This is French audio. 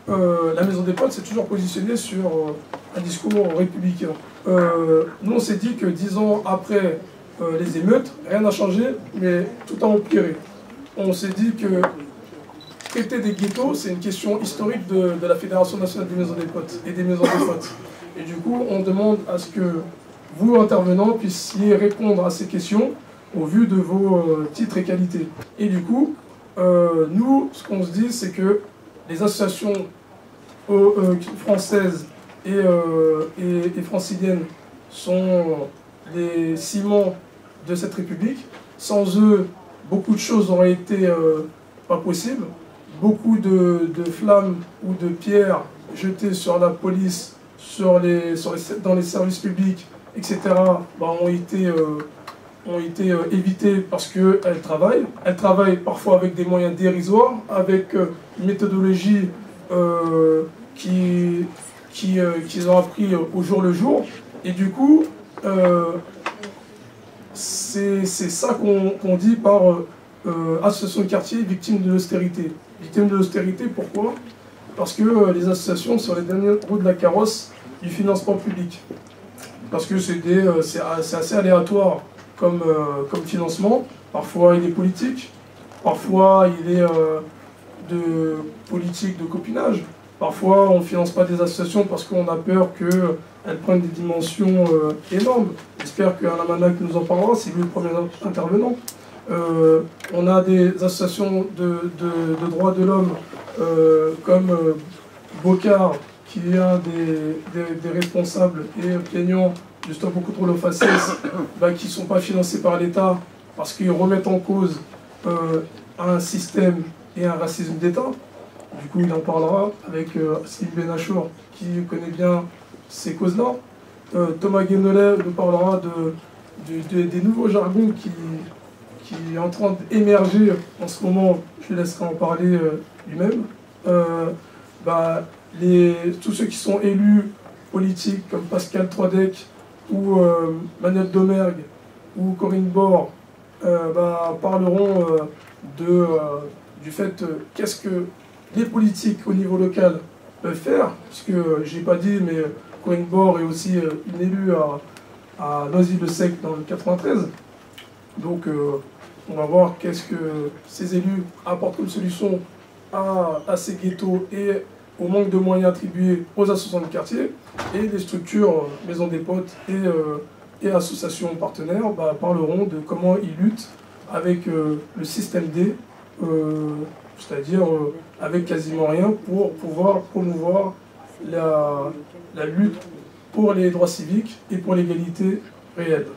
la Maison des Potes s'est toujours positionnée sur un discours républicain. Nous, on s'est dit que 10 ans après les émeutes, rien n'a changé, mais tout a empiré. On s'est dit que traiter des ghettos, c'est une question historique de la Fédération nationale des Maisons des Potes et des Maisons des Potes. Et du coup, on demande à ce que vous, intervenants, puissiez répondre à ces questions au vu de vos titres et qualités. Et du coup, nous, ce qu'on se dit, c'est que les associations françaises et franciliennes sont les ciments de cette République. Sans eux, beaucoup de choses auraient été pas possibles. Beaucoup de flammes ou de pierres jetées sur la police, dans les services publics, etc., ont été évitées parce qu'elles travaillent. Elles travaillent parfois avec des moyens dérisoires, avec une méthodologie qu'ils ont appris au jour le jour. Et du coup, c'est ça qu'on dit par association de quartier victime de l'austérité. Victime de l'austérité, pourquoi? Parce que les associations sont les dernières roues de la carrosse du financement public. Parce que c'est assez aléatoire comme financement. Parfois il est politique, parfois il est de politique de copinage. Parfois on ne finance pas des associations parce qu'on a peur qu'elles prennent des dimensions énormes. J'espère qu'Alain Manac nous en parlera, c'est lui le premier intervenant. On a des associations de droits de l'homme comme Bocard, qui est un des responsables et plaignants du Stop au contrôle aux faciès, qui ne sont pas financés par l'État parce qu'ils remettent en cause un système et un racisme d'État. Du coup, il en parlera avec Sylvie Benachour, qui connaît bien ces causes-là. Thomas Guénollet nous parlera des nouveaux jargons qui est en train d'émerger en ce moment. Je laisserai en parler lui-même. Tous ceux qui sont élus politiques, comme Pascal Troidec, ou Manuel Domergue, ou Corinne Bord, parleront du fait qu'est-ce que les politiques au niveau local peuvent faire, parce que je n'ai pas dit, mais Corinne Bord est aussi une élue à Noisy-le-Sec dans le 93. Donc on va voir qu'est-ce que ces élus apportent comme solution à ces ghettos et au manque de moyens attribués aux associations de quartier, et les structures Maisons des Potes et associations partenaires parleront de comment ils luttent avec le système D, c'est-à-dire avec quasiment rien, pour pouvoir promouvoir la lutte pour les droits civiques et pour l'égalité réelle.